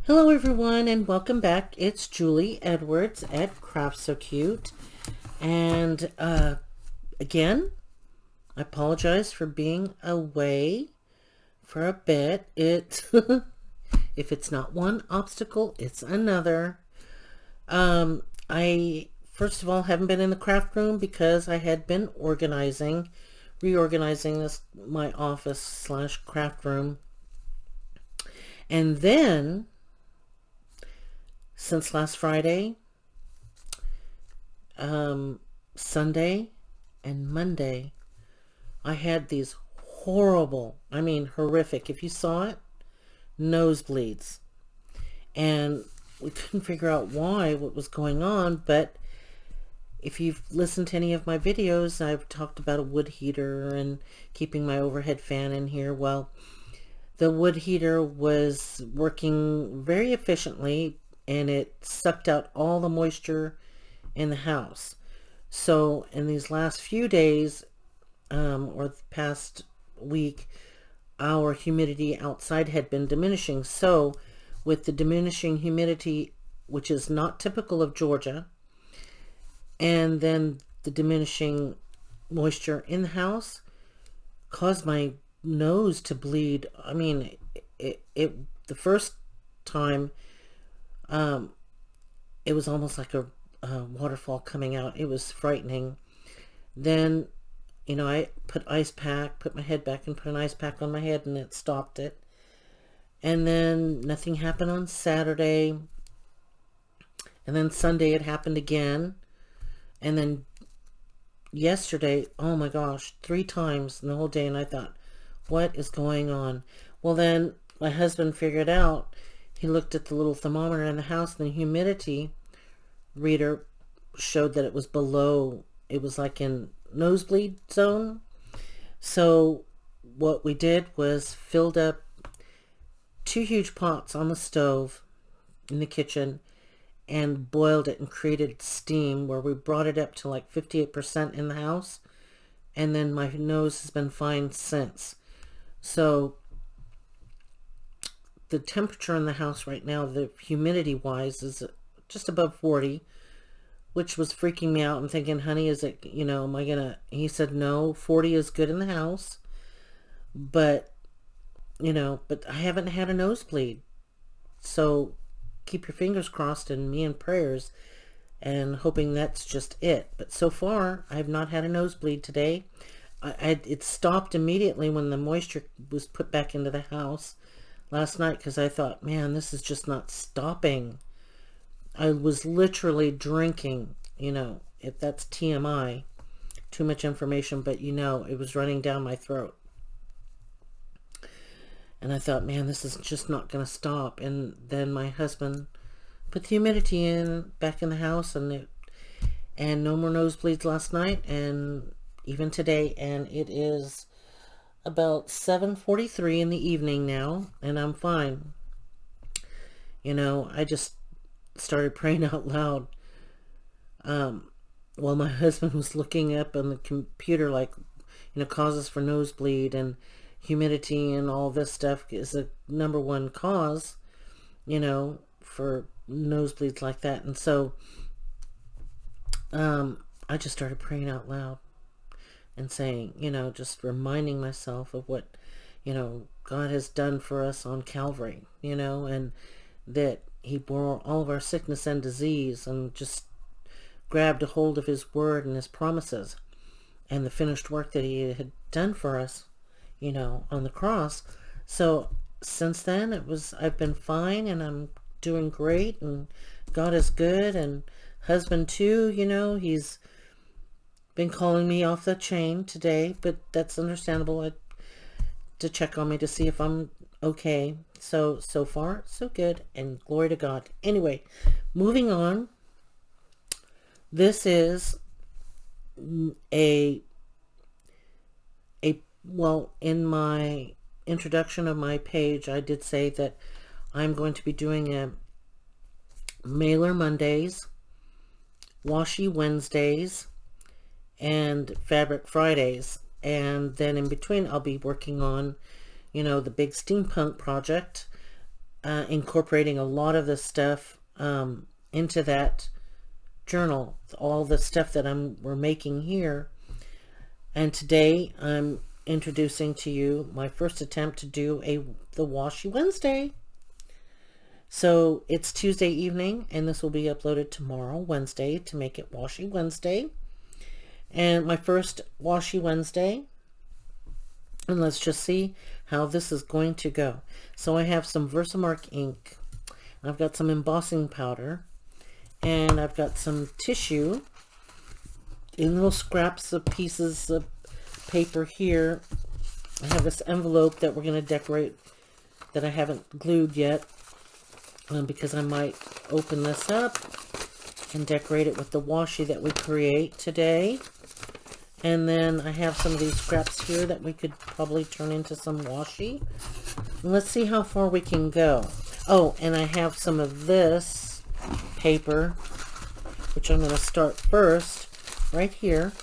Hello everyone and welcome back. It's Julie Edwards at Craft So Cute. And again, I apologize for being away for a bit. If it's not one obstacle, it's another. I first of all haven't been in the craft room because I had been reorganizing my office slash craft room. And then since last Friday, Sunday and Monday, I had these horrible, horrific, if you saw it, nosebleeds. And we couldn't figure out what was going on, but if you've listened to any of my videos, I've talked about a wood heater and keeping my overhead fan in here. Well, the wood heater was working very efficiently, and it sucked out all the moisture in the house. So in these last few days, or the past week, our humidity outside had been diminishing. So with the diminishing humidity, which is not typical of Georgia, and then the diminishing moisture in the house caused my nose to bleed. The first time, it was almost like a waterfall coming out. It was frightening. Then, I put my head back and put an ice pack on my head, and it stopped it. And then nothing happened on Saturday. And then Sunday it happened again. And then yesterday, oh my gosh, 3 times in the whole day. And I thought, what is going on? Well, then my husband figured out. He looked at the little thermometer in the house, and the humidity reader showed that it was below. It was like in nosebleed zone. So what we did was filled up 2 huge pots on the stove in the kitchen and boiled it and created steam, where we brought it up to like 58% in the house. And then my nose has been fine since. So the temperature in the house right now, the humidity wise, is just above 40, which was freaking me out. I'm thinking, honey, is it, am I gonna, he said, no, 40 is good in the house, but I haven't had a nosebleed. So keep your fingers crossed and me in prayers, and hoping that's just it. But so far, I have not had a nosebleed today. It stopped immediately when the moisture was put back into the house last night, because I thought, man, this is just not stopping. I was literally drinking, if that's TMI, too much information, but it was running down my throat. And I thought, man, this is just not going to stop. And then my husband put the humidity back in the house, and no more nosebleeds last night, and even today. And it is about 7:43 in the evening now, and I'm fine. I just started praying out loud while my husband was looking up on the computer, like, causes for nosebleed, and humidity and all this stuff is a number 1 cause, for nosebleeds like that. And so I just started praying out loud and saying, just reminding myself of what, God has done for us on Calvary, and that he bore all of our sickness and disease, and just grabbed a hold of his word and his promises and the finished work that he had done for us, on the cross. So since then, I've been fine, and I'm doing great, and God is good, and husband too, he's been calling me off the chain today, but that's understandable, to check on me to see if I'm okay. So far, so good, and glory to God. Anyway, moving on. This is well, in my introduction of my page, I did say that I'm going to be doing a Mailer Mondays, Washi Wednesdays, and Fabric Fridays. And then in between, I'll be working on, the big steampunk project, incorporating a lot of the stuff into that journal, all the stuff that we're making here. And today I'm introducing to you my first attempt to do the Washi Wednesday. So it's Tuesday evening, and this will be uploaded tomorrow, Wednesday, to make it Washi Wednesday. And my first Washi Wednesday. And let's just see how this is going to go. So I have some Versamark ink. I've got some embossing powder. And I've got some tissue in little scraps of pieces of paper here. I have this envelope that we're going to decorate that I haven't glued yet. Because I might open this up and decorate it with the washi that we create today. And then I have some of these scraps here that we could probably turn into some washi. And let's see how far we can go. Oh, and I have some of this paper, which I'm going to start first right here.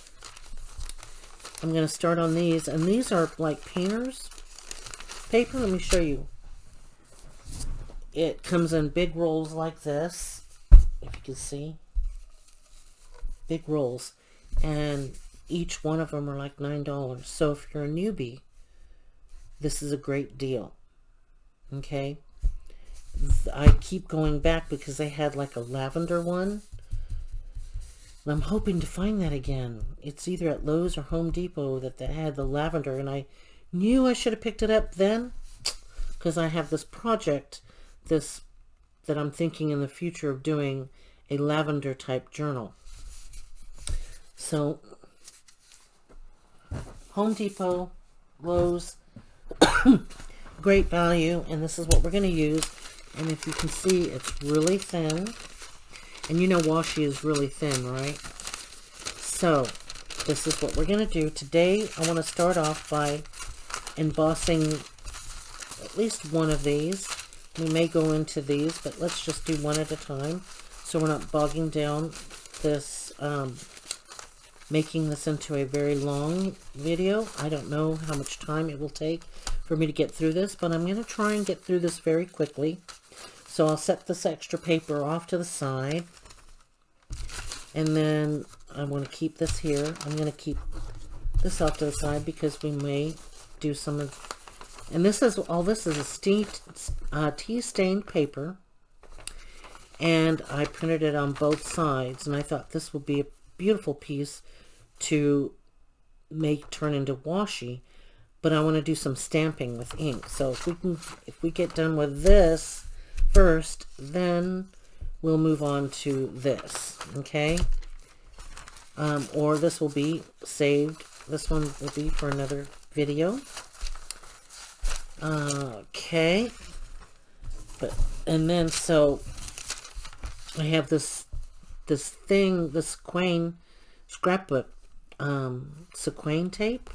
I'm going to start on these, and these are like painter's paper. Let me show you. It comes in big rolls like this, if you can see. Big rolls. And each one of them are like $9. So if you're a newbie, this is a great deal. Okay? I keep going back because they had like a lavender one. And I'm hoping to find that again. It's either at Lowe's or Home Depot that they had the lavender. And I knew I should have picked it up then, because I have this project that I'm thinking in the future of doing a lavender type journal. So Home Depot, Lowe's, great value, and this is what we're going to use. And if you can see, it's really thin, and you know washi is really thin, right? So this is what we're going to do today. I want to start off by embossing at least one of these. We may go into these, but let's just do one at a time so we're not bogging down this, making this into a very long video. I don't know how much time it will take for me to get through this, but I'm going to try and get through this very quickly. So I'll set this extra paper off to the side, and then I want to keep this here. I'm going to keep this off to the side because we may do some of. And this is a tea-stained paper, and I printed it on both sides, and I thought this would be a beautiful piece to turn into washi, but I want to do some stamping with ink. So if we get done with this first, then we'll move on to this, okay? Or this will be saved. This one will be for another video. Okay, and then so I have this sequin scrapbook sequin tape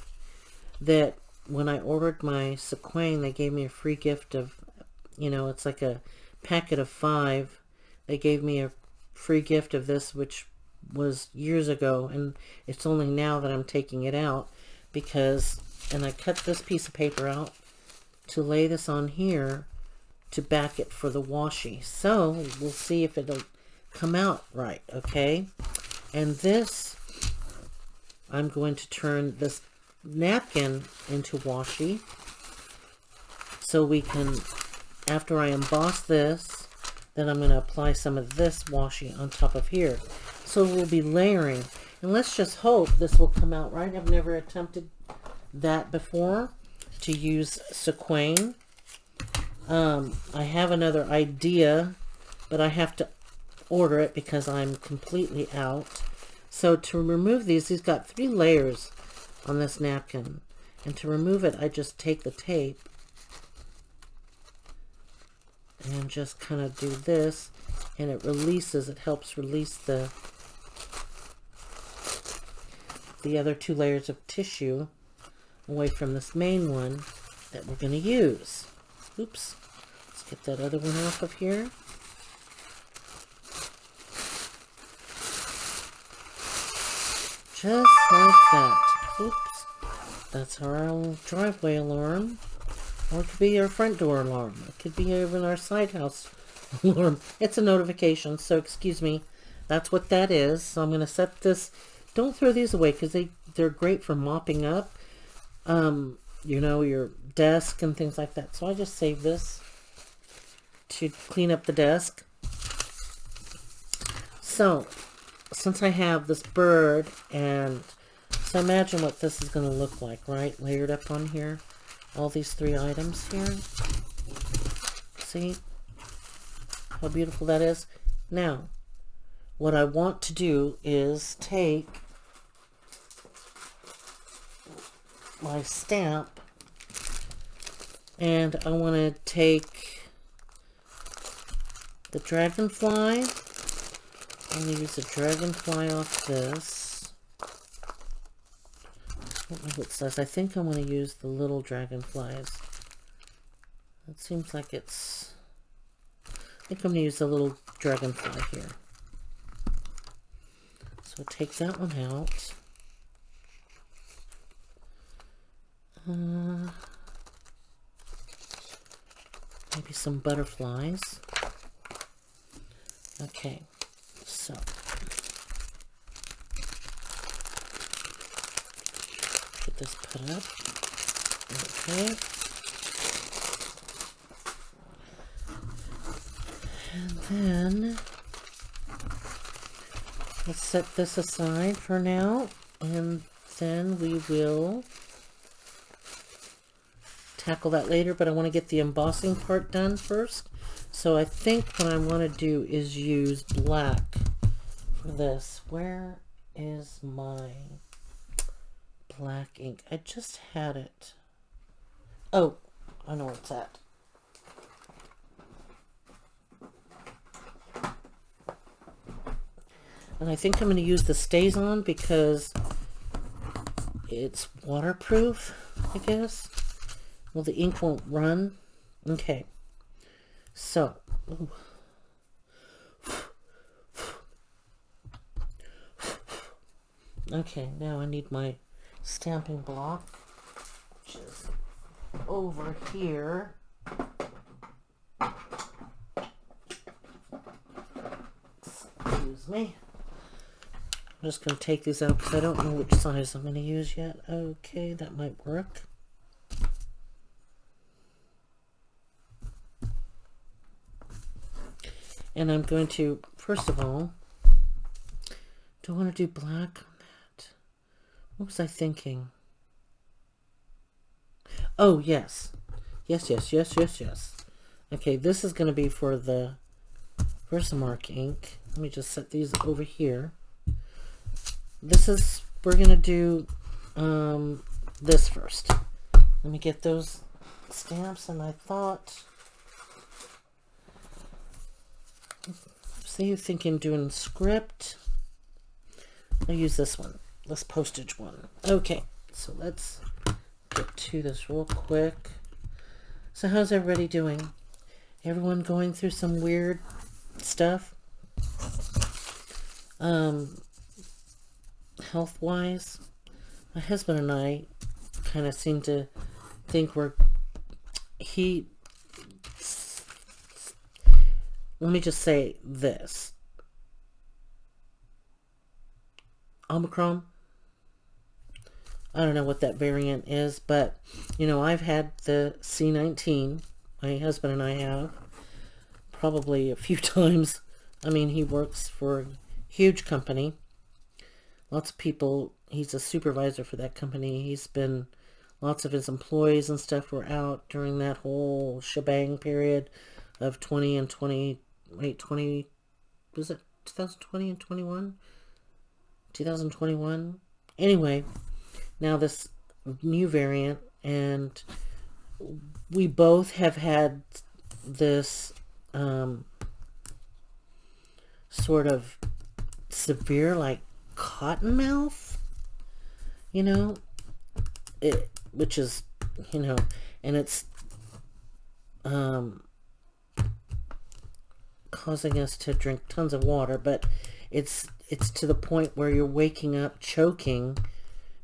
that when I ordered my sequin, they gave me a free gift of, it's like a packet of 5. They gave me a free gift of this, which was years ago, and it's only now that I'm taking it out and I cut this piece of paper out to lay this on here to back it for the washi. So we'll see if it'll come out right, okay? And this, I'm going to turn this napkin into washi so we can, after I emboss this, then I'm going to apply some of this washi on top of here. So we'll be layering, and let's just hope this will come out right. I've never attempted that before, to use sequin. I have another idea, but I have to order it because I'm completely out. So to remove these got 3 layers on this napkin, and to remove it I just take the tape and just kind of do this, and it releases, it helps release the other 2 layers of tissue away from this main one that we're going to use. Oops. Let's get that other one off of here. Just like that. Oops. That's our driveway alarm. Or it could be our front door alarm. It could be even our side house alarm. It's a notification, so excuse me. That's what that is. So I'm going to set this. Don't throw these away because they're great for mopping up, you know, your desk and things like that. So I just save this to clean up the desk. So, since I have this bird, and so imagine what this is going to look like, right? Layered up on here. All these 3 items here. See how beautiful that is? Now, what I want to do is take my stamp, and I want to take the dragonfly. I'm going to use the dragonfly off this. I don't know what it says. I think I'm going to use the little dragonflies. It seems like it's... I think I'm going to use the little dragonfly here. So take that one out. Maybe some butterflies. Okay. So, get this put up. Okay. And then, let's set this aside for now. And then we will tackle that later. But I want to get the embossing part done first. So I think what I want to do is use black for this. Where is my black ink? I just had it. Oh, I know where it's at. And I think I'm going to use the StazOn because it's waterproof, I guess. Well, the ink won't run. Okay. So, ooh. Okay, now I need my stamping block, which is over here. Excuse me. I'm just going to take these out because I don't know which size I'm going to use yet. Okay, that might work. And I'm going to, first of all, do I want to do black on that? What was I thinking? Oh, yes. Yes. Okay, this is going to be for the Versamark ink. Let me just set these over here. This is, we're going to do this first. Let me get those stamps, and I thought... So you're thinking doing script. I'll use this one, this postage one. Okay, so let's get to this real quick. So how's everybody doing? Everyone going through some weird stuff? Health-wise? My husband and I kind of seem to think let me just say this. Omicron, I don't know what that variant is, but, you know, I've had the C-19. My husband and I have. Probably a few times. I mean, he works for a huge company. Lots of people. He's a supervisor for that company. Lots of his employees and stuff were out during that whole shebang period of 20 and 20... Wait, 20, was it 2020 and 21? 2021? Anyway, now this new variant, and we both have had this sort of severe, like, cotton mouth, you know, which is, you know, and it's causing us to drink tons of water, but it's to the point where you're waking up choking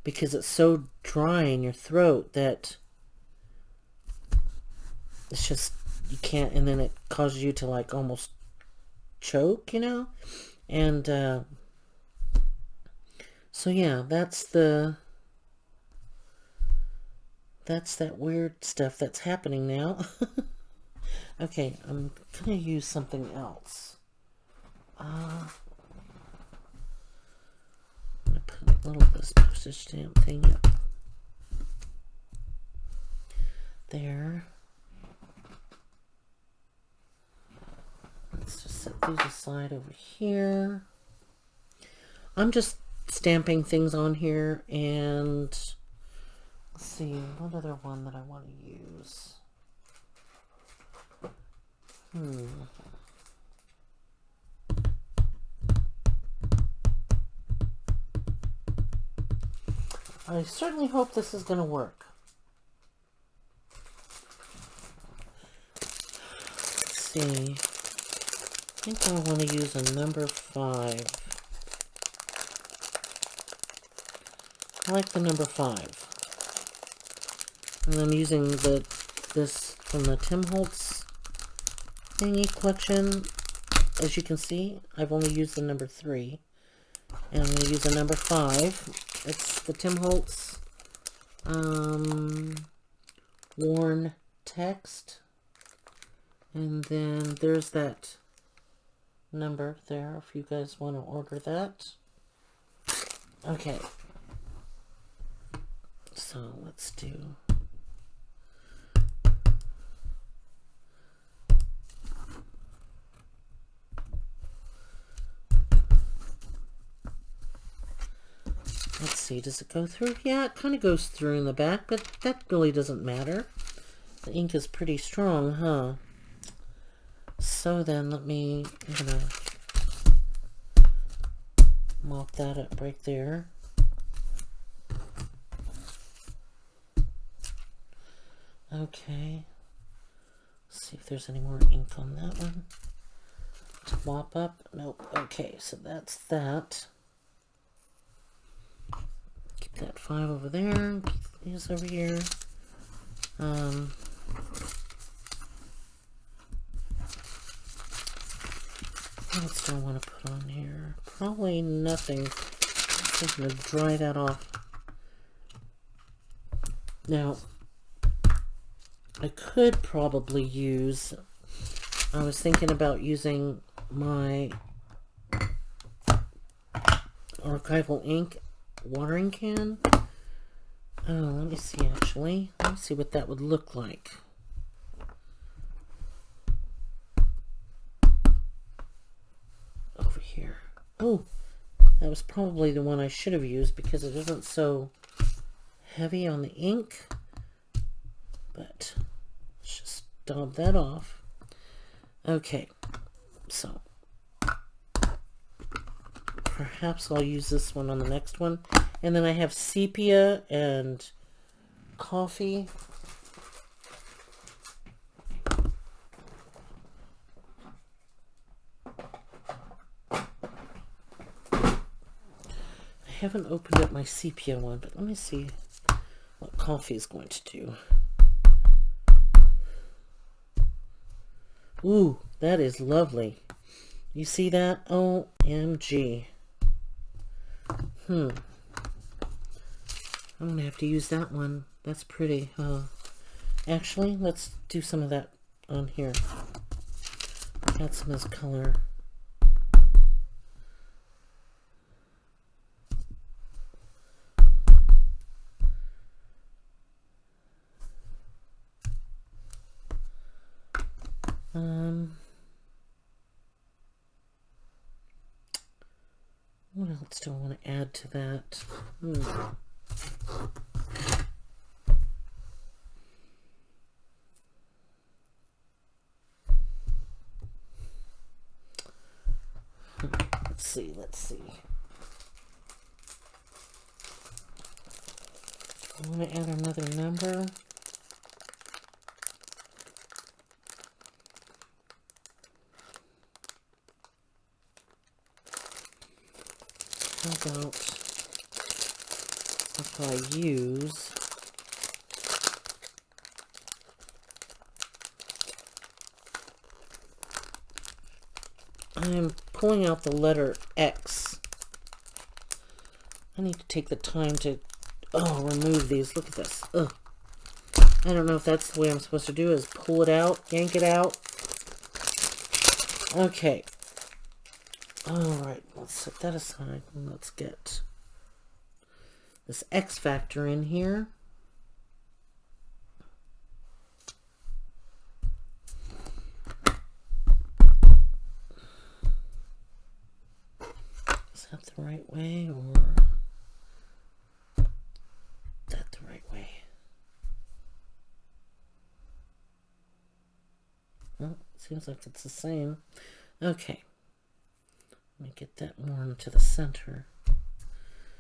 because it's so dry in your throat that it's just, you can't, and then it causes you to like almost choke, you know? And so yeah, that's that weird stuff that's happening now. Okay, I'm gonna use something else. I'm gonna put a little of this postage stamp thing up there. Let's just set these aside over here. I'm just stamping things on here, and let's see, what other one that I want to use? I certainly hope this is going to work. Let's see. I think I want to use a number 5. I like the number 5. And I'm using this from the Tim Holtz thingy collection. As you can see, I've only used the number 3. And I'm going to use the number 5. It's the Tim Holtz worn text. And then there's that number there if you guys want to order that. Okay. So let's do... Let's see, does it go through? Yeah, it kind of goes through in the back, but that really doesn't matter. The ink is pretty strong, huh? So then I'm gonna mop that up right there. Okay. Let's see if there's any more ink on that one to mop up. Nope. Okay, so that's that. Keep that 5 over there. Keep these over here. What else do I want to put on here? Probably nothing. I'm going to dry that off. Now, I could probably use... I was thinking about using my archival ink watering can. Oh, let me see actually. Let me see what that would look like. Over here. Oh, that was probably the one I should have used because it isn't so heavy on the ink. But let's just dab that off. Okay, so perhaps I'll use this one on the next one. And then I have sepia and coffee. I haven't opened up my sepia one, but let me see what coffee is going to do. Ooh, that is lovely. You see that? OMG. I'm going to have to use that one. That's pretty. Actually, let's do some of that on here. Add some of this color. What else do I want to add to that? Let's see. I want to add another number. How about if I use I'm pulling out the letter X. I need to take the time to, remove these. Look at this. Ugh. I don't know if that's the way I'm supposed to do is pull it out, yank it out. Okay. Alright, let's set that aside and let's get this X factor in here. Is that the right way or that the right way? Well, seems like it's the same. Okay. Let me get that more into the center.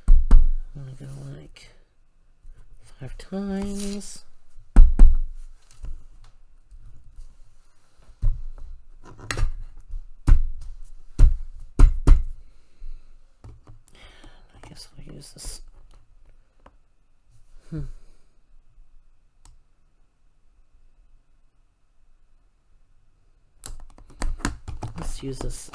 I'm going to go like 5 times. I guess we'll use this. Let's use this.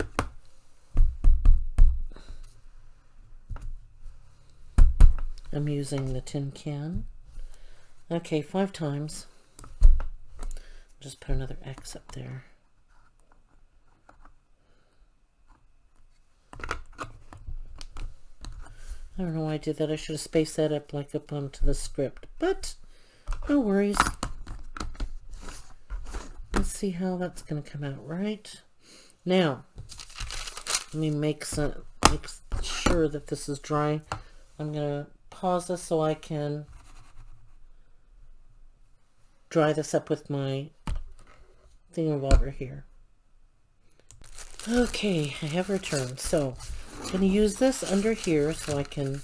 I'm using the tin can. Okay, 5 times. Just put another X up there. I don't know why I did that. I should have spaced that up like up onto the script, but no worries. Let's see how that's going to come out right. Now, let me make sure that this is dry. I'm going to pause this so I can dry this up with my thingamabob here. Okay, I have returned. So I'm going to use this under here so I can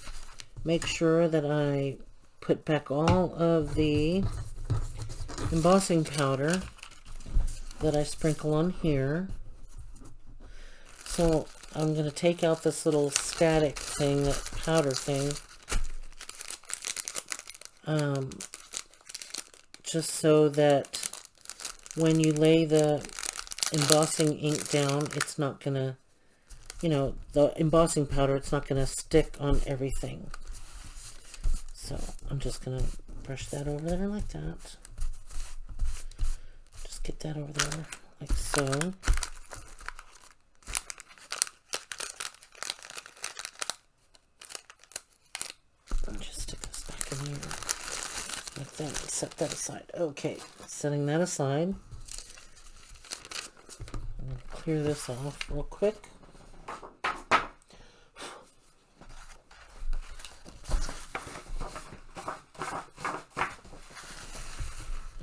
make sure that I put back all of the embossing powder that I sprinkle on here. So I'm going to take out this little static thing, that powder thing, just so that when you lay the embossing ink down, it's not going to, the embossing powder, it's not going to stick on everything. So I'm just going to brush that over there like that. Just get that over there like so. And just stick this back in here like that and set that aside. Okay, setting that aside. I'm going to clear this off real quick.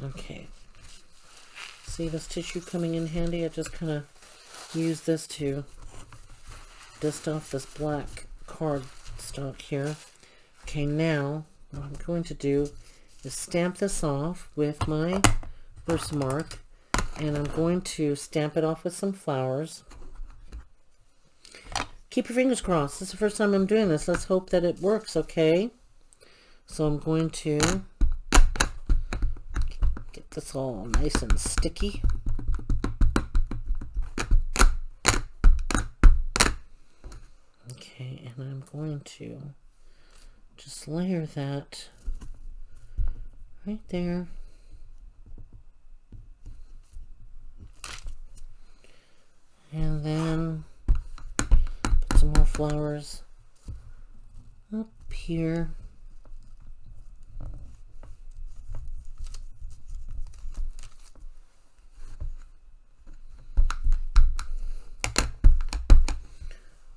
Okay, see this tissue coming in handy? I just kind of use this to dust off this black cardstock here. Okay, now what I'm going to do is stamp this off with my Versamark, and I'm going to stamp it off with some flowers. Keep your fingers crossed. This is the first time I'm doing this. Let's hope that it works, okay? So I'm going to get this all nice and sticky. Okay, and I'm going to just layer that right there. And then put some more flowers up here.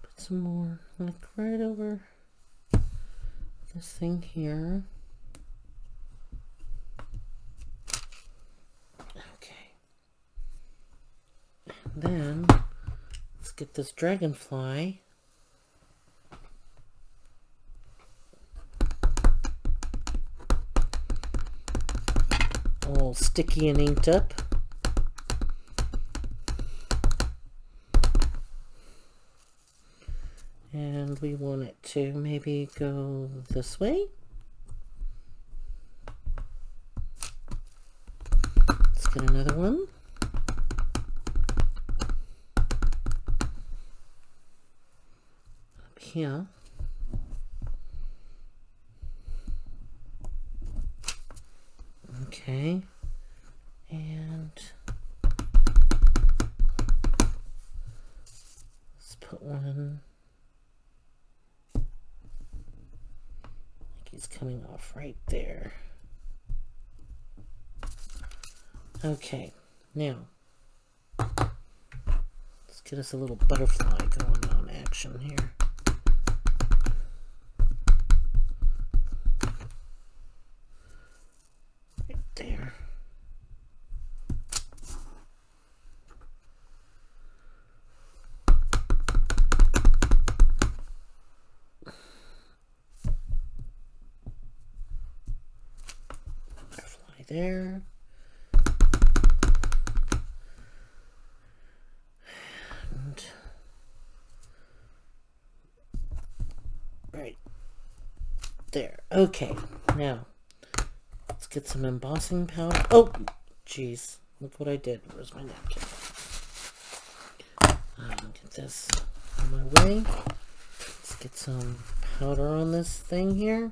Put some more like right over this thing here. Okay. And then let's get this dragonfly. All sticky and inked up. And we want it to maybe go this way. Let's get another one. here. Okay, and let's put one, like he's coming off right there. Okay, now let's get us a little butterfly going on action here. Right there. Butterfly there. Right there. Okay, now let's get some embossing powder. Oh, jeez. Look what I did. Where's my napkin? Get this out of my way. Let's get some powder on this thing here.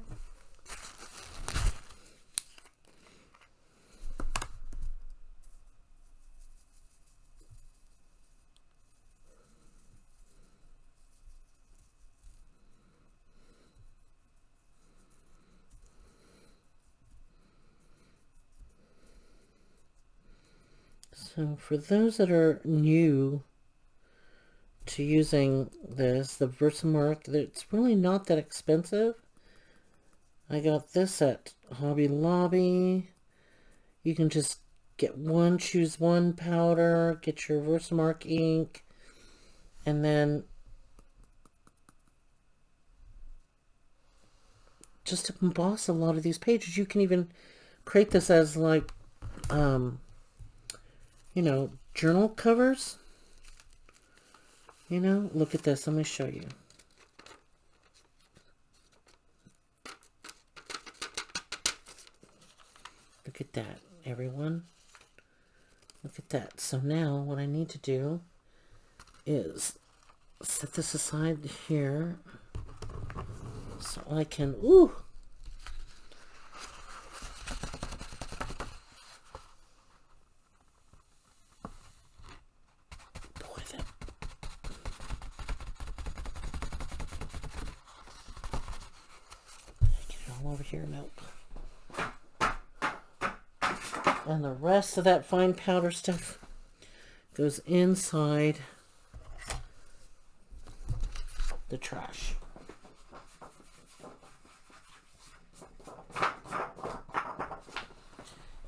So for those that are new to using this, the Versamark, it's really not that expensive. I got this at Hobby Lobby. You can just get one, choose one powder, get your Versamark ink, and then just to emboss a lot of these pages. You can even create this as like, you know, journal covers. You know, look at this. Let me show you. Look at that, everyone. Look at that. So now what I need to do is set this aside here so I can, ooh, boy, that, get it all over here now. And the rest of that fine powder stuff goes inside the trash.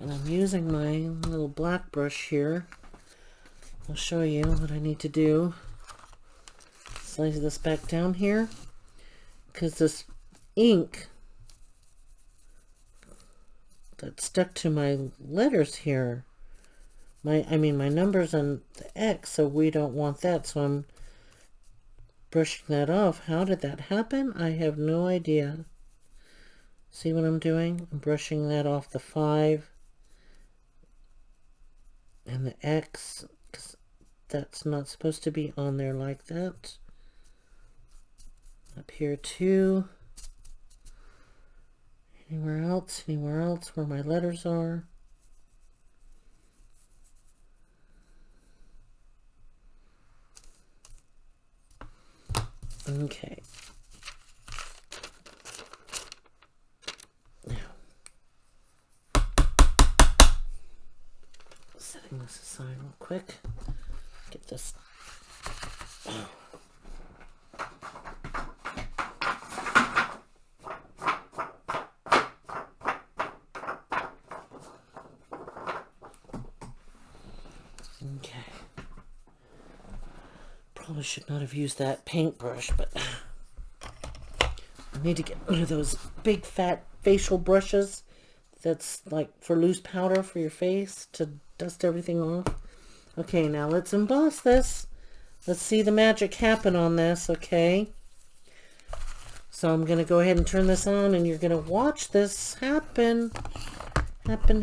And I'm using my little black brush here. I'll show you what I need to do. Slide this back down here, because this ink that stuck to my letters here, my numbers on the X, so we don't want that, so I'm brushing that off. How did that happen? I have no idea. See what I'm doing? I'm brushing that off the 5 and the X, because that's not supposed to be on there like that. Up here too. Anywhere else where my letters are. Okay. Now, setting this aside real quick. Get this. Oh. Okay. Probably should not have used that paintbrush, but I need to get one of those big fat facial brushes that's like for loose powder for your face to dust everything off. Okay, now let's emboss this. Let's see the magic happen on this, okay? So I'm going to go ahead and turn this on, and you're going to watch this happen. Happen.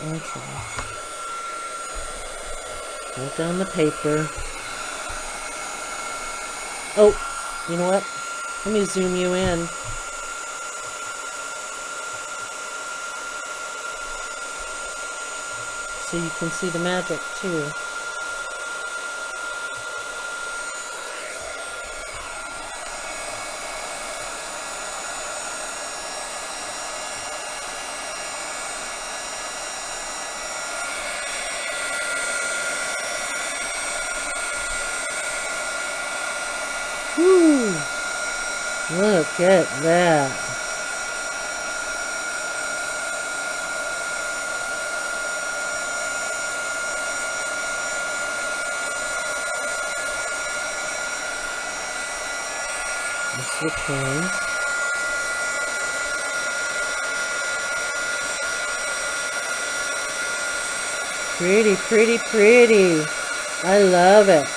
Okay. Hold down the paper. Oh, you know what? Let me zoom you in. So you can see the magic too. Woo! Look at that. Let's look clean. Pretty, pretty, pretty. I love it.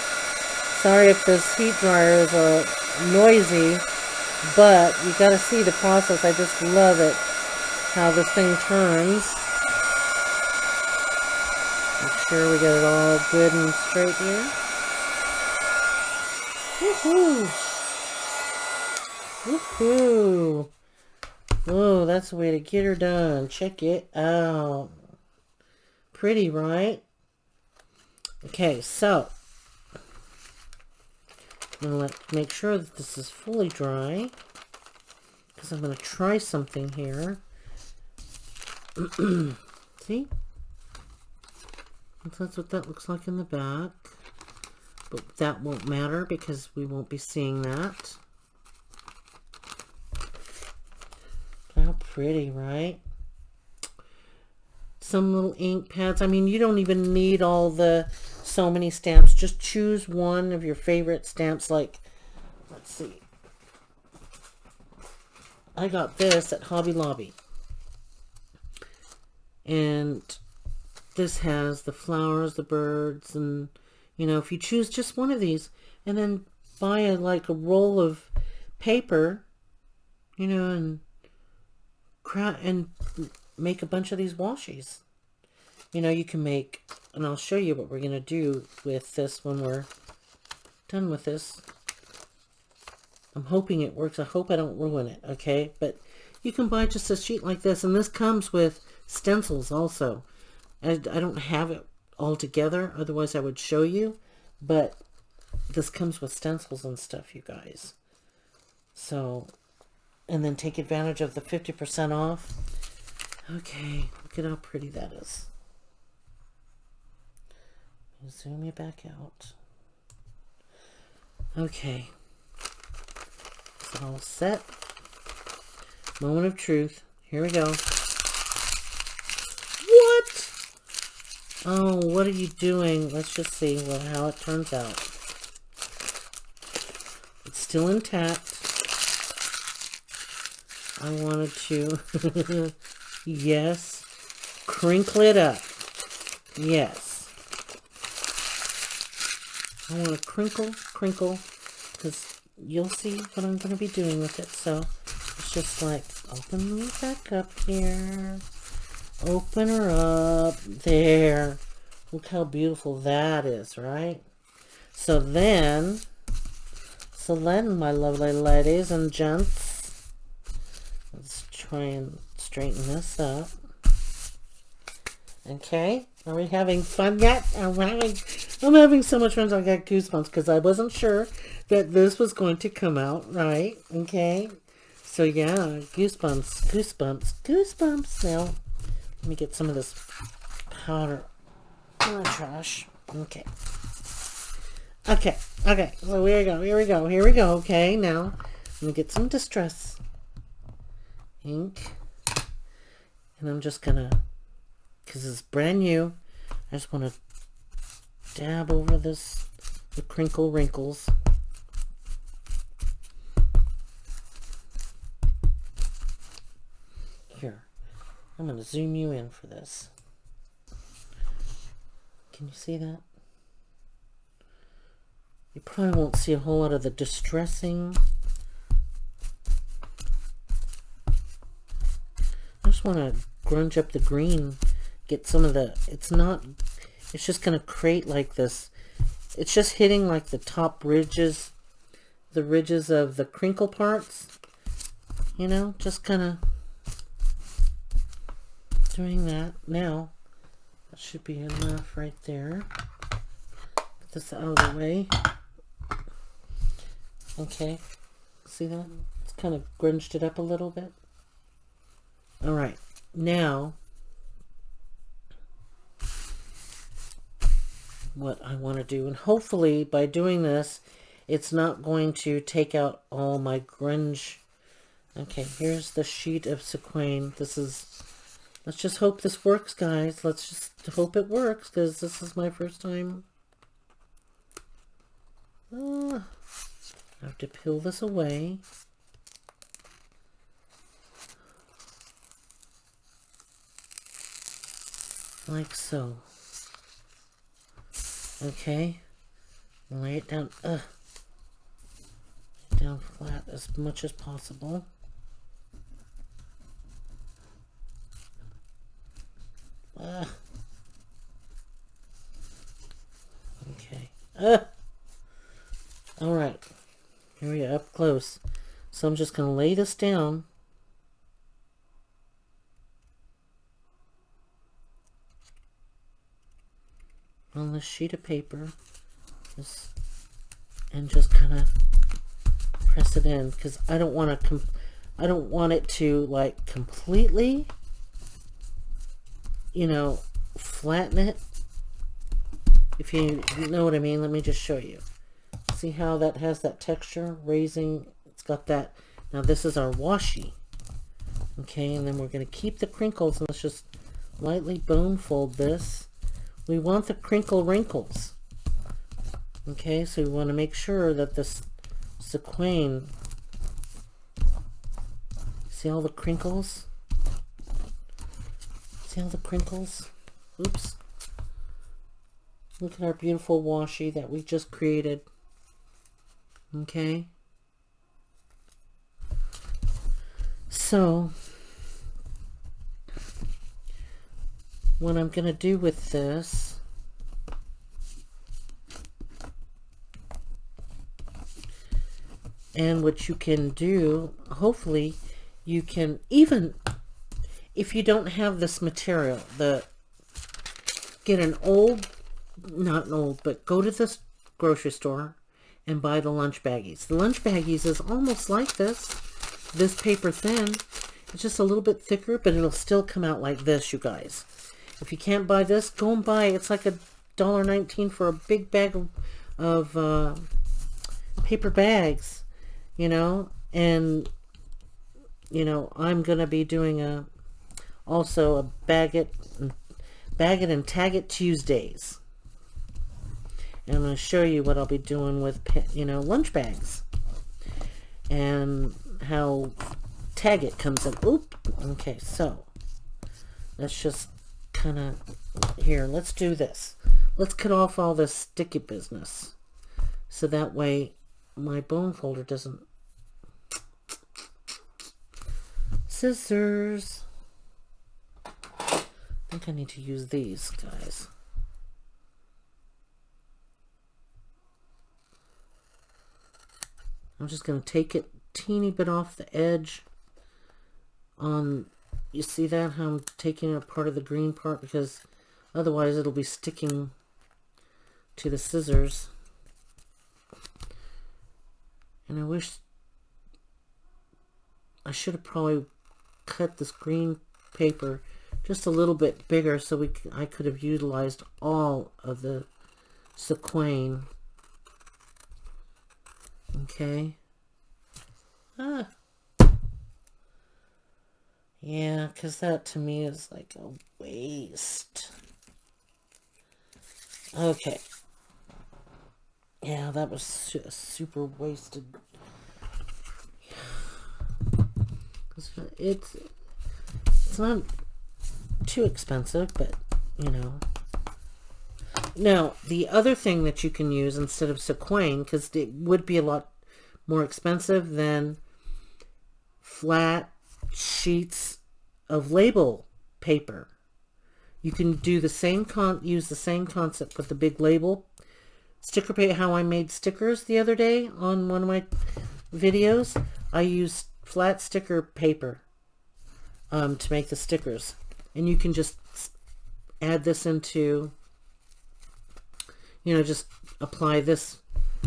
Sorry if this heat dryer is noisy, but you gotta see the process. I just love it, how this thing turns. Make sure we get it all good and straight here. Woohoo! Woohoo! Whoa, that's the way to get her done. Check it out. Pretty, right? Okay, so I'm going to make sure that this is fully dry, because I'm going to try something here. See? That's what that looks like in the back. But that won't matter because we won't be seeing that. How pretty, right? Some little ink pads. I mean, you don't even need all the so many stamps. Just choose one of your favorite stamps. Like, let's see. I got this at Hobby Lobby. And this has the flowers, the birds, and, you know, if you choose just one of these and then buy like a roll of paper, you know, and make a bunch of these washies. You know, you can make, and I'll show you what we're going to do with this when we're done with this. I'm hoping it works. I hope I don't ruin it, okay? But you can buy just a sheet like this, and this comes with stencils also. I don't have it all together, otherwise I would show you, but this comes with stencils and stuff, you guys. So, and then take advantage of the 50% off. Okay, look at how pretty that is. Zoom you back out. Okay. It's all set. Moment of truth. Here we go. What? Oh, what are you doing? Let's just see how it turns out. It's still intact. I wanted to, yes, crinkle it up. Yes. I want to crinkle, because you'll see what I'm going to be doing with it. So it's just like, open me back up here. Open her up. There. Look how beautiful that is, right? So then, my lovely ladies and gents, let's try and straighten this up. Okay, are we having fun yet? I'm having so much fun. I got goosebumps because I wasn't sure that this was going to come out right. Okay, so yeah, goosebumps. Now, let me get some of this powder in the trash. Okay. So here we go. Okay, now let me get some Distress ink, and I'm just gonna, because it's brand new, I just want to dab over the crinkle wrinkles. Here, I'm going to zoom you in for this. Can you see that? You probably won't see a whole lot of the distressing. I just want to grunge up the green, get some of the, it's just going to create like this. It's just hitting like the top ridges, the ridges of the crinkle parts, you know, just kind of doing that. Now, that should be enough right there. Get this out of the way. Okay, see that? It's kind of grunged it up a little bit. All right, now what I want to do, and hopefully by doing this, it's not going to take out all my grunge. Okay, here's the sheet of sequin. This is, let's just hope this works, guys. Let's just hope it works, because this is my first time. I have to peel this away. Like so. Okay. Lay it down. Down flat as much as possible. Okay. All right. Here we are, up close. So I'm just going to lay this down. On this sheet of paper. And just kind of press it in, because I don't want it to like completely, you know, flatten it. If you know what I mean, let me just show you. See how that has that texture raising? It's got that. Now this is our washi. Okay, and then we're going to keep the crinkles, and let's just lightly bone fold this. We want the crinkle wrinkles. Okay, so we want to make sure that this sequin, see all the crinkles? See all the crinkles? Oops. Look at our beautiful washi that we just created. Okay. So, what I'm going to do with this, and what you can do, hopefully you can, even if you don't have this material, get an old, not an old, but go to the grocery store and buy the lunch baggies. The lunch baggies is almost like this paper thin. It's just a little bit thicker, but it'll still come out like this, you guys. If you can't buy this, go and buy. It's like $1.19 for a big bag of paper bags, you know. And you know, I'm gonna be doing also a bag it and tag it Tuesdays. And I'm going to show you what I'll be doing with, you know, lunch bags. And how tag it comes in. Oop. Okay, so let's just kind of, here, let's do this. Let's cut off all this sticky business. So that way my bone folder doesn't. Scissors. I think I need to use these, guys. I'm just going to take it teeny bit off the edge on, you see that, how I'm taking a part of the green part, because otherwise it'll be sticking to the scissors. And I wish I should have probably cut this green paper just a little bit bigger, so I could have utilized all of the sequin. Okay. Yeah, because that to me is like a waste. Okay. Yeah, that was super wasted. It's not too expensive, but you know. Now, the other thing that you can use instead of sequin, because it would be a lot more expensive than flat sheets of label paper. You can do the same use the same concept with the big label. Sticker paper, how I made stickers the other day on one of my videos. I used flat sticker paper to make the stickers. And you can just add this into, you know, just apply this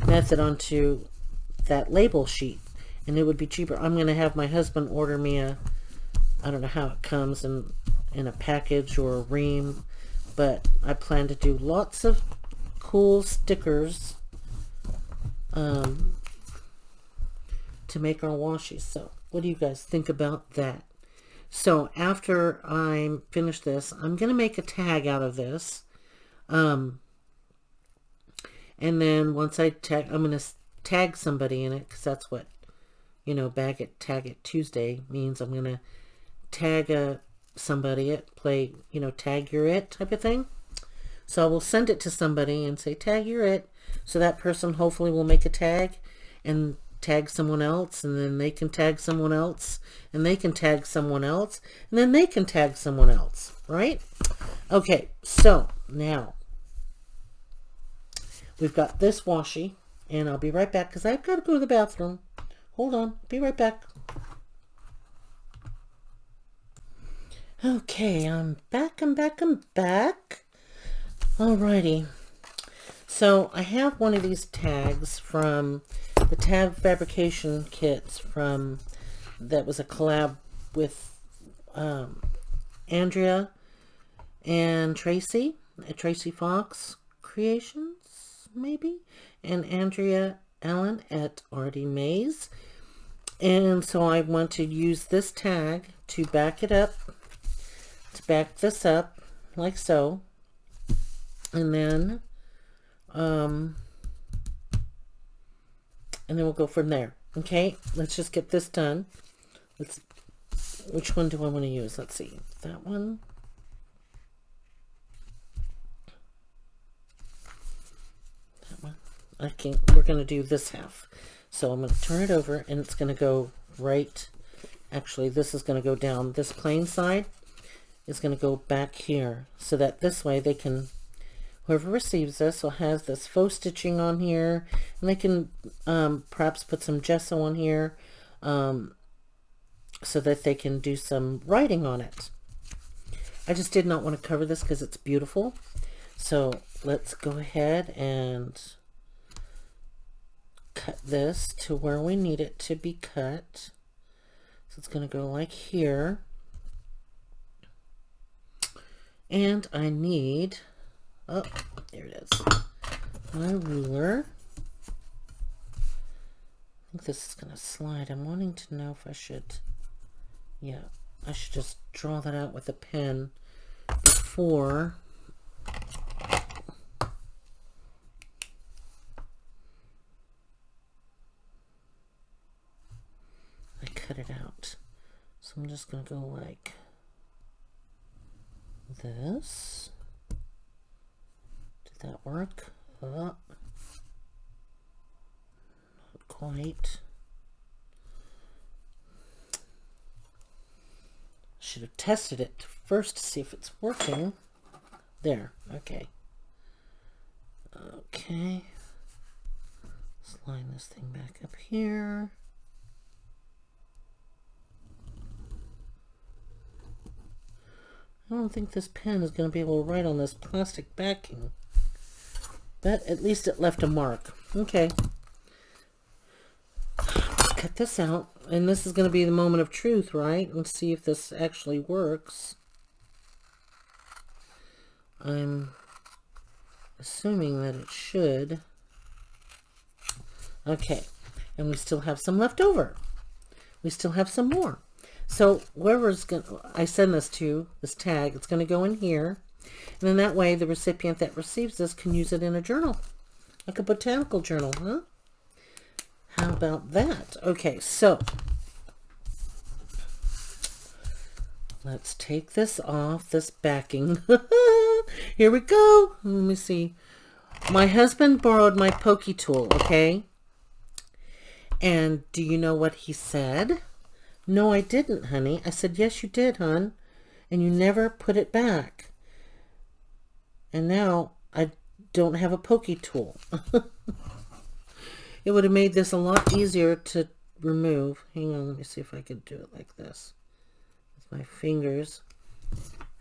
method onto that label sheet. And it would be cheaper. I'm going to have my husband order me a, I don't know how it comes in a package or a ream, but I plan to do lots of cool stickers to make our washi. So what do you guys think about that? So after I finish this, I'm going to make a tag out of this. And then once I tag, I'm going to tag somebody in it, because that's what, you know, Tag It Tuesday means. I'm going to tag somebody it, play, you know, tag your it type of thing. So I will send it to somebody and say, tag your it. So that person hopefully will make a tag and tag someone else, and then they can tag someone else, and they can tag someone else, and then they can tag someone else, right? Okay, so now we've got this washi, and I'll be right back because I've got to go to the bathroom. Hold on, be right back. Okay, I'm back. Alrighty. So I have one of these tags from the tag fabrication kits from, that was a collab with Andrea and Tracy Fox Creations, maybe, and Andrea Allen at RD Maze. And so I want to use this tag to back it up, to back this up like so, and then we'll go from there. Okay, let's just get this done. Which one do I want to use? Let's see, that one. That one. We're going to do this half. So I'm going to turn it over, and it's going to go right, actually this is going to go down, this plain side is going to go back here, so that this way they can, whoever receives this will have this faux stitching on here, and they can perhaps put some gesso on here so that they can do some writing on it. I just did not want to cover this because it's beautiful. So let's go ahead and cut this to where we need it to be cut. So it's going to go like here. And I need, oh, there it is, my ruler. I think this is going to slide. I'm wanting to know if I should, yeah, I should just draw that out with a pen before I cut it out. So I'm just going to go like this. Did that work? Not quite. Should have tested it first to see if it's working. There. Okay. Okay. Let's line this thing back up here. I don't think this pen is going to be able to write on this plastic backing, but at least it left a mark. Okay, let's cut this out, and this is going to be the moment of truth, right? Let's see if this actually works. I'm assuming that it should. Okay, and we still have some left over. We still have some more. So whoever's going to, I send this to, this tag, it's going to go in here. And then that way the recipient that receives this can use it in a journal. Like a botanical journal, huh? How about that? Okay, so let's take this off, this backing. Here we go. Let me see. My husband borrowed my pokey tool, okay? And do you know what he said? No, I didn't, honey. I said, yes, you did, hon. And you never put it back. And now I don't have a pokey tool. It would have made this a lot easier to remove. Hang on, let me see if I could do it like this. With my fingers.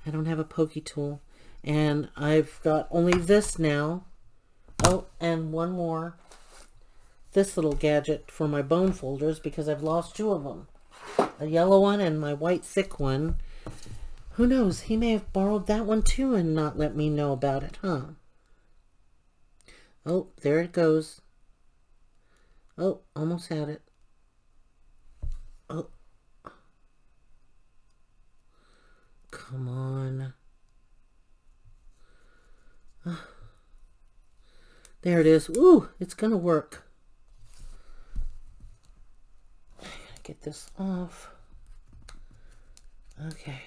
I don't have a pokey tool. And I've got only this now. Oh, and one more. This little gadget for my bone folders because I've lost two of them. A yellow one and my white thick one. Who knows? He may have borrowed that one too and not let me know about it, huh? Oh, there it goes. Oh, almost had it. Oh. Come on. There it is. Ooh, it's gonna work. I gotta get this off. Okay.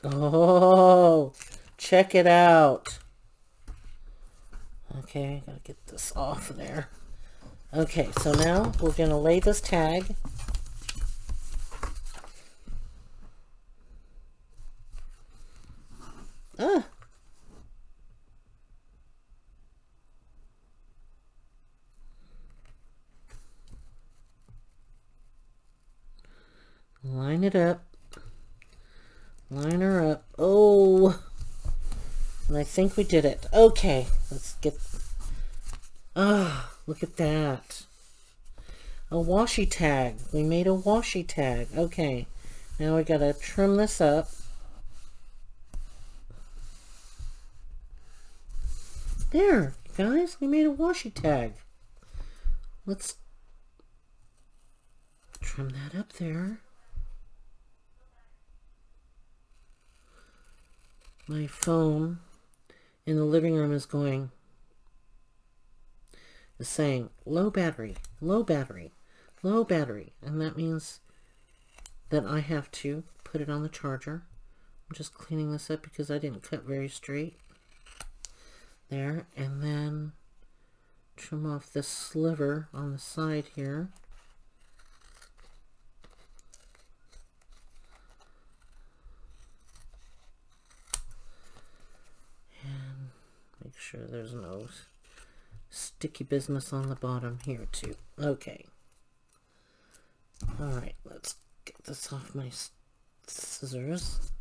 Oh, check it out. Okay, gotta get this off there. Okay, so now we're gonna lay this tag. Line it up. Line her up. Oh, and I think we did it. Okay, let's get... look at that. A washi tag. We made a washi tag. Okay, now we gotta trim this up. There, guys, we made a washi tag. Let's trim that up there. My phone in the living room is saying low battery, low battery, low battery. And that means that I have to put it on the charger. I'm just cleaning this up because I didn't cut very straight. There, and then trim off this sliver on the side here. And make sure there's no sticky business on the bottom here too. Okay. Alright, let's get this off my scissors.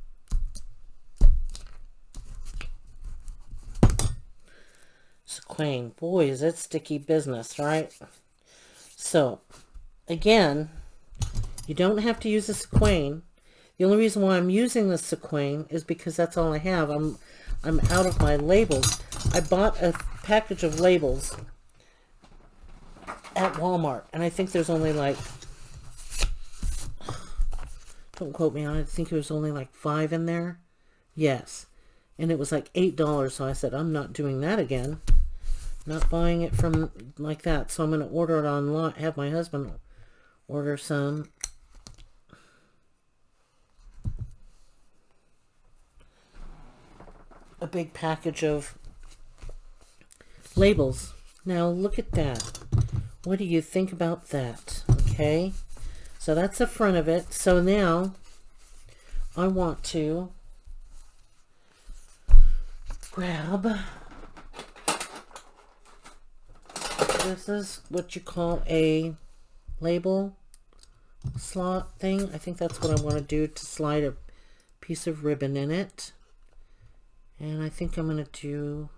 Sequin. Boy, is it sticky business, right? So, again, you don't have to use a sequin. The only reason why I'm using the sequin is because that's all I have. I'm out of my labels. I bought a package of labels at Walmart, and I think there's only like, don't quote me on it, I think there was only like 5 in there. Yes. And it was like $8, so I said, I'm not doing that again. Not buying it from like that. So I'm going to order it online, have my husband order some. A big package of labels. Now look at that. What do you think about that? Okay. So that's the front of it. So now I want to grab, this is what you call a label slot thing. I think that's what I want to do to slide a piece of ribbon in it. And I think I'm going to do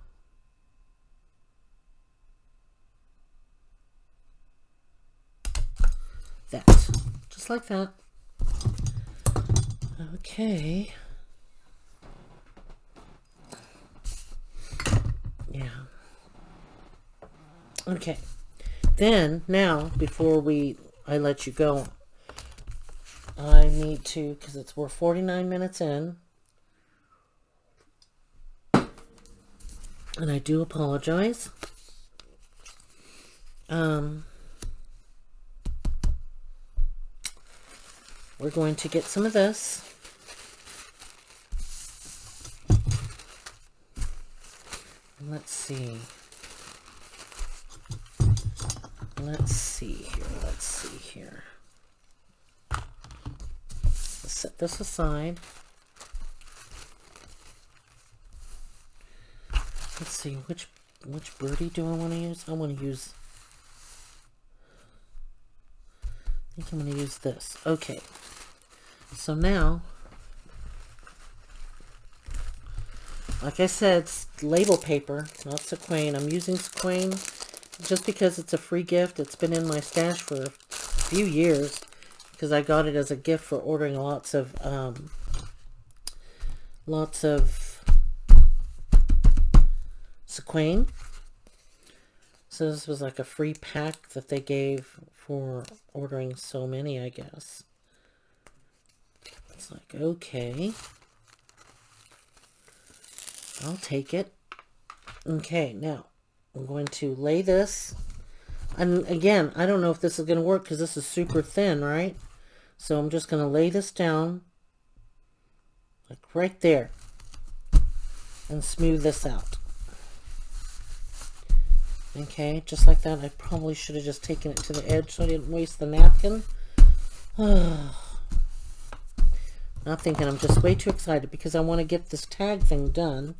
that. Just like that. Okay. Yeah. Okay. Then, now, before I let you go, I need to, because we're 49 minutes in, and I do apologize. We're going to get some of this. And let's see. Let's see here. set this aside. Let's see, which birdie do I want to use? I want to use, I think I'm going to use this. Okay, so now, like I said, it's label paper, not sequin. I'm using sequin just because it's a free gift. It's been in my stash for a few years because I got it as a gift for ordering lots of sequin. So this was like a free pack that they gave for ordering so many, I guess. It's like, okay, I'll take it. Okay, now I'm going to lay this. And again, I don't know if this is going to work because this is super thin, right? So I'm just going to lay this down like right there and smooth this out. Okay, just like that. I probably should have just taken it to the edge so I didn't waste the napkin. Not thinking, I'm just way too excited because I want to get this tag thing done.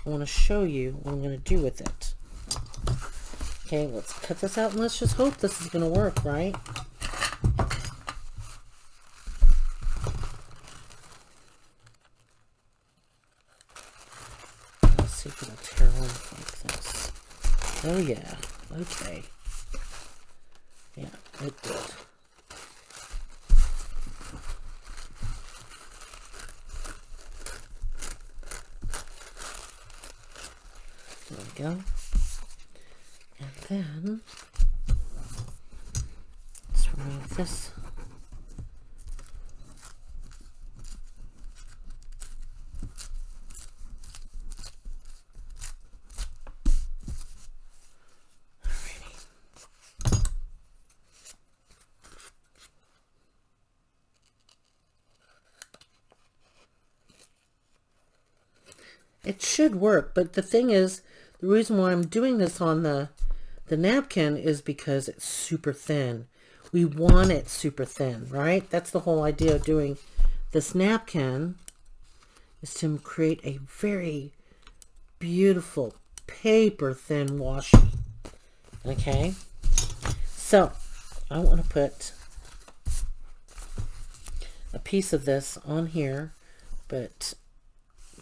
I want to show you what I'm going to do with it. Okay, let's cut this out and let's just hope this is going to work, right? Let's see if it'll tear off like this. Oh yeah, okay. Yeah, it did. There we go. And then let's remove this. It should work, but the thing is, the reason why I'm doing this on the napkin is because it's super thin. We want it super thin, right? That's the whole idea of doing this napkin, is to create a very beautiful paper thin washi. Okay, so I want to put a piece of this on here, but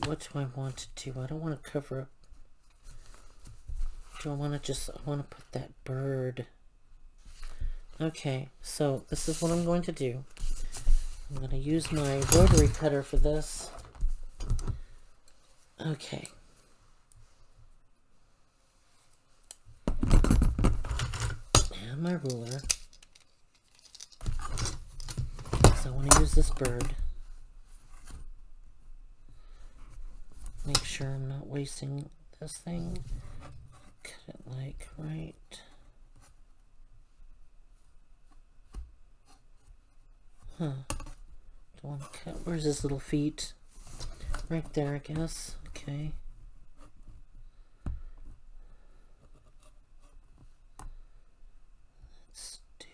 what do I want to do? I don't want to cover up. Do I want to just, I want to put that bird. Okay, so this is what I'm going to do. I'm going to use my rotary cutter for this. Okay. And my ruler. So I want to use this bird. Make sure I'm not wasting this thing. Cut it like right. Huh. Don't want to cut. Where's his little feet? Right there, I guess. Okay. Let's do.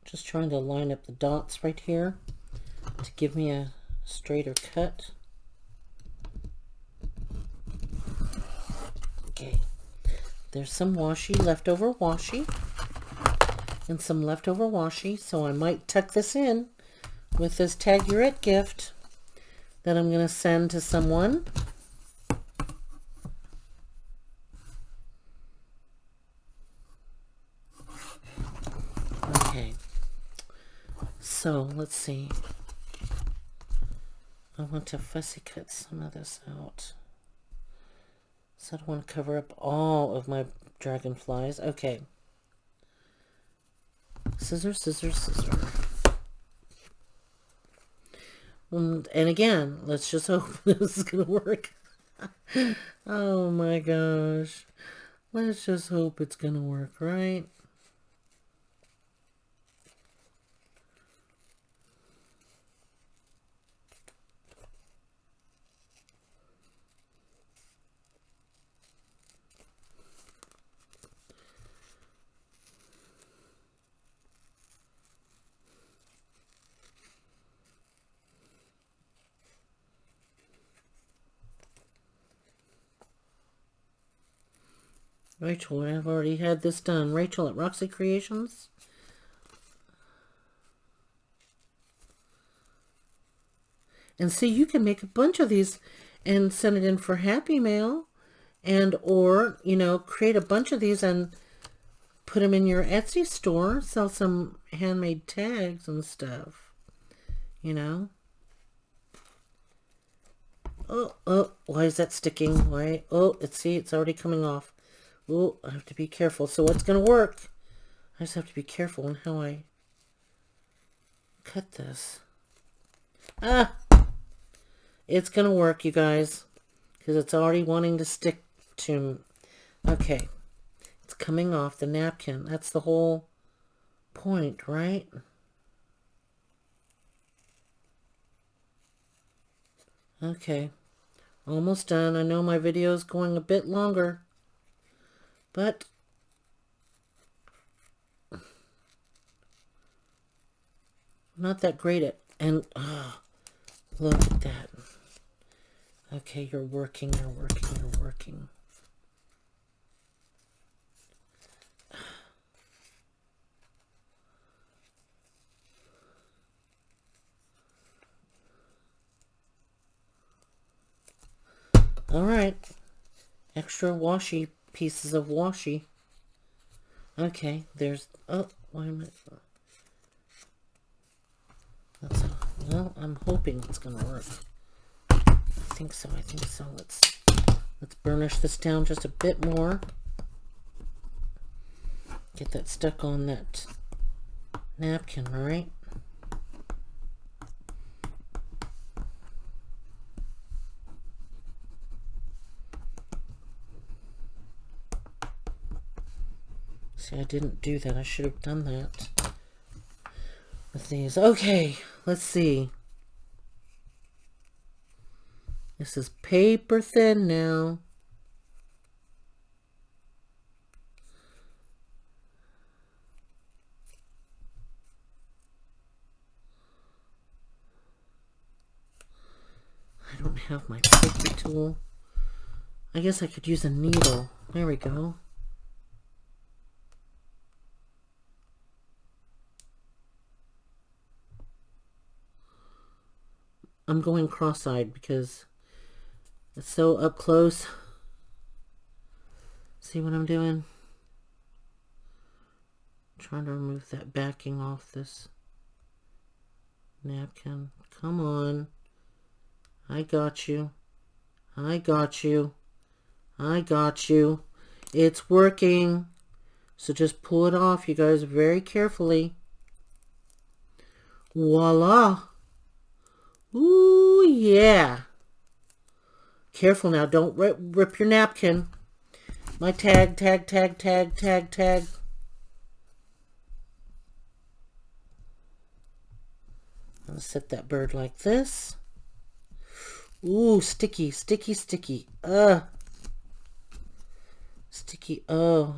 Just trying to line up the dots right here to give me a straighter cut. Okay, there's some washi, leftover washi, and some leftover washi, so I might tuck this in with this Tagurette gift that I'm going to send to someone. Okay, so let's see. I want to fussy cut some of this out. So I don't want to cover up all of my dragonflies. Okay. Scissors, scissors, scissors. And again, let's just hope this is going to work. Oh my gosh. Let's just hope it's going to work, right? Rachel, I've already had this done. Rachel at Roxy Creations. And see, you can make a bunch of these and send it in for Happy Mail. And, or, you know, create a bunch of these and put them in your Etsy store. Sell some handmade tags and stuff. You know. Oh, why is that sticking? Why? Oh, see, it's already coming off. Oh, I have to be careful. So what's going to work? I just have to be careful in how I cut this. Ah! It's going to work, you guys. Because it's already wanting to stick to... Okay. It's coming off the napkin. That's the whole point, right? Okay. Almost done. I know my video is going a bit longer. But... not that great at... And... Oh, look at that. Okay, you're working. Alright. Extra washi, pieces of washi. Okay, there's... Oh, why am I... Well, I'm hoping it's going to work. I think so. Let's burnish this down just a bit more. Get that stuck on that napkin, right? See, I didn't do that. I should have done that with these. Okay, let's see. This is paper thin now. I don't have my paper tool. I guess I could use a needle. There we go. I'm going cross-eyed because it's so up close. See what I'm doing? I'm trying to remove that backing off this napkin. Come on. I got you. It's working. So just pull it off, you guys, very carefully. Voila. Ooh, yeah. Careful now. Don't rip your napkin. My tag. I'll set that bird like this. Ooh, sticky. Sticky. Oh,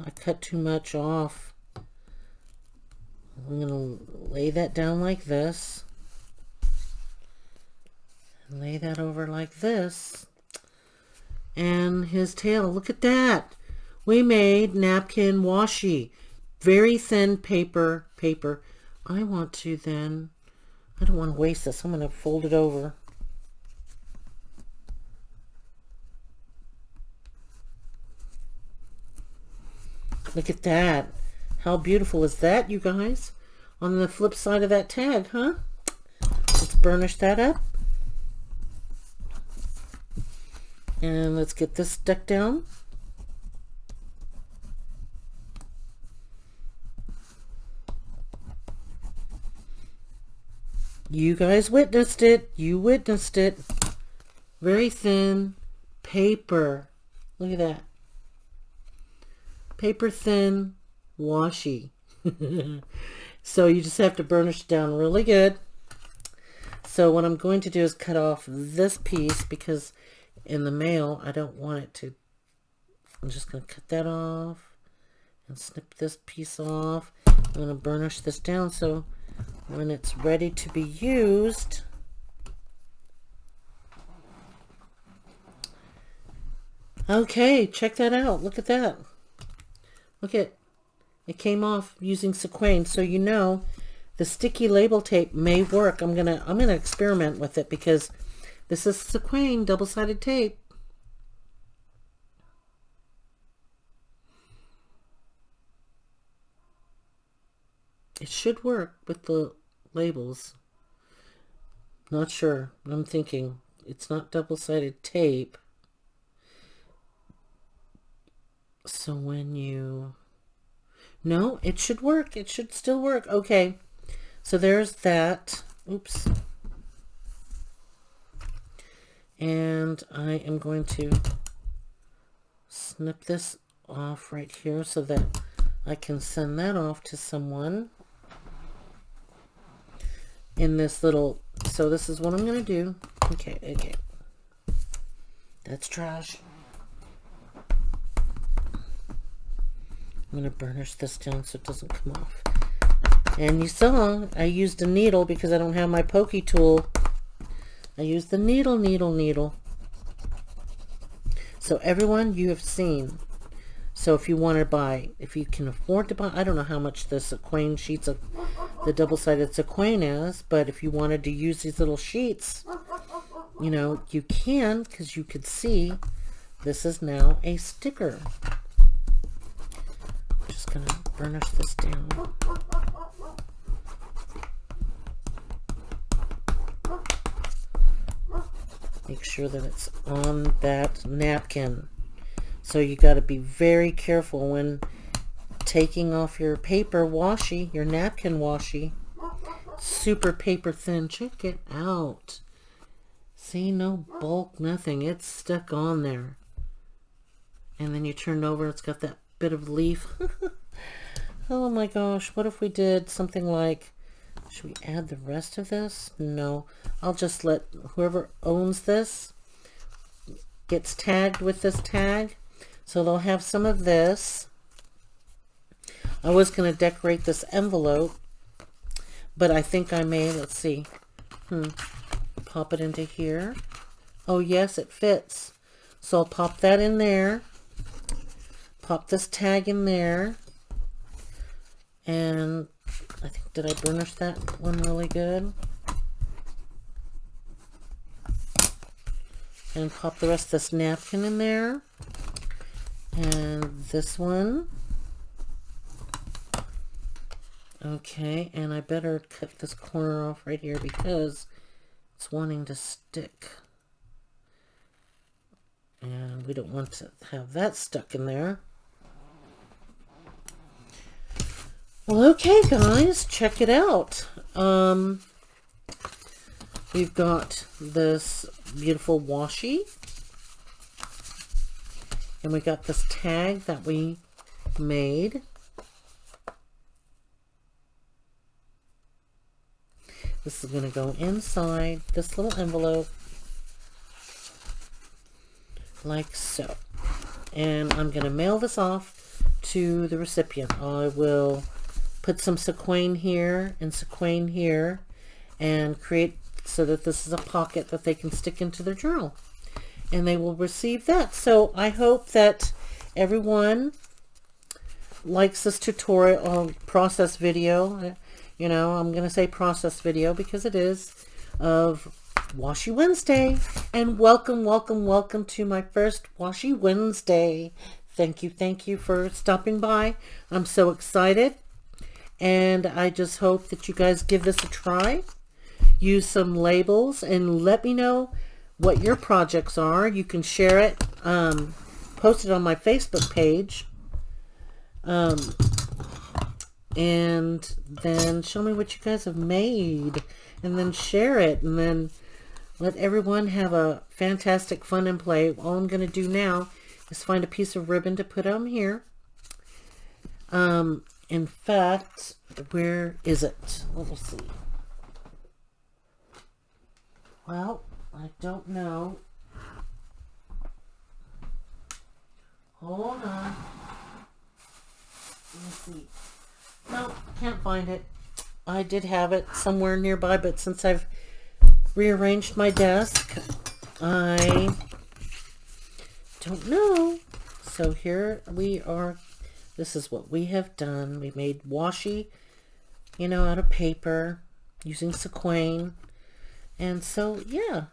I cut too much off. I'm going to lay that down like this. Lay that over like this. And his tail, look at that. We made napkin washi. Very thin paper. I want to then, I don't want to waste this. I'm going to fold it over. Look at that. How beautiful is that, you guys? On the flip side of that tag, huh? Let's burnish that up. And let's get this stuck down. You guys witnessed it. You witnessed it. Very thin paper. Look at that. Paper thin washi. So you just have to burnish it down really good. So what I'm going to do is cut off this piece because in the mail I don't want it to. I'm just going to cut that off and snip this piece off. I'm going to burnish this down so when it's ready to be used, okay, check that out. Look at that. Look at it, came off using sequin. So you know the sticky label tape may work. I'm gonna experiment with it because this is sequin double-sided tape. It should work with the labels. Not sure. I'm thinking it's not double-sided tape. So when you... No, it should work. It should still work. Okay. So there's that. Oops. And I am going to snip this off right here so that I can send that off to someone in this little... So this is what I'm going to do. Okay. That's trash. I'm going to burnish this down so it doesn't come off. And you saw I used a needle because I don't have my pokey tool. I used the needle. So everyone, you have seen. So if you want to buy, if you can afford to buy, I don't know how much the sequin sheets of the double-sided sequin is, but if you wanted to use these little sheets, you know, you can, because you could see this is now a sticker. I'm just going to burnish this down. Make sure that it's on that napkin. So you got to be very careful when taking off your paper washi, your napkin washi. Super paper thin. Check it out. See, no bulk, nothing. It's stuck on there. And then you turn it over, it's got that bit of leaf. Oh my gosh, what if we did something like, should we add the rest of this? No, I'll just let whoever owns this gets tagged with this tag. So they'll have some of this. I was going to decorate this envelope, but I think I may, let's see, pop it into here. Oh yes, it fits. So I'll pop that in there. Pop this tag in there. And I think, did I burnish that one really good? And pop the rest of this napkin in there. And this one. Okay, and I better cut this corner off right here because it's wanting to stick. And we don't want to have that stuck in there. Well, okay, guys, check it out. We've got this beautiful washi. And we got this tag that we made. This is going to go inside this little envelope. Like so. And I'm going to mail this off to the recipient. I will put some sequin here and sequin here and create so that this is a pocket that they can stick into their journal. And they will receive that. So I hope that everyone likes this tutorial process video. You know, I'm going to say process video because it is, of Washi Wednesday. And welcome to my first Washi Wednesday. Thank you for stopping by. I'm so excited. And I just hope that you guys give this a try. Use some labels and let me know what your projects are. You can share it, post it on my Facebook page, and then show me what you guys have made, and then share it, and then let everyone have a fantastic fun and play. All I'm going to do now is find a piece of ribbon to put on here. In fact, where is it? Let me see. Well, I don't know. Hold on. Let me see. No, can't find it. I did have it somewhere nearby, but since I've rearranged my desk, I don't know. So here we are this is what we have done. We made washi, you know, out of paper using sequin. And so, yeah,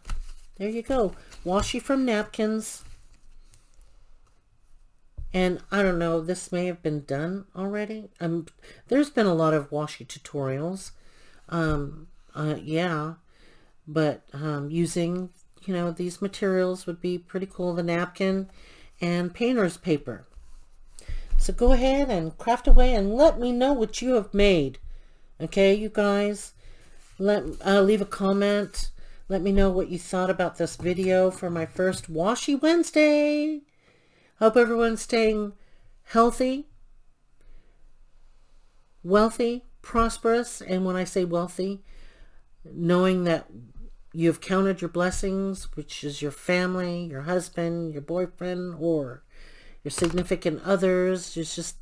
there you go. Washi from napkins. And I don't know, this may have been done already. There's been a lot of washi tutorials. Yeah, but using, you know, these materials would be pretty cool. The napkin and painter's paper. So go ahead and craft away and let me know what you have made. Okay, you guys, leave a comment. Let me know what you thought about this video for my first Washi Wednesday. Hope everyone's staying healthy, wealthy, prosperous. And when I say wealthy, knowing that you've counted your blessings, which is your family, your husband, your boyfriend, or your significant others. It's just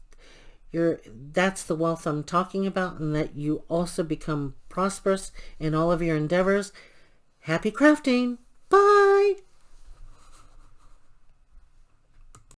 that's the wealth I'm talking about, and that you also become prosperous in all of your endeavors. Happy crafting. Bye.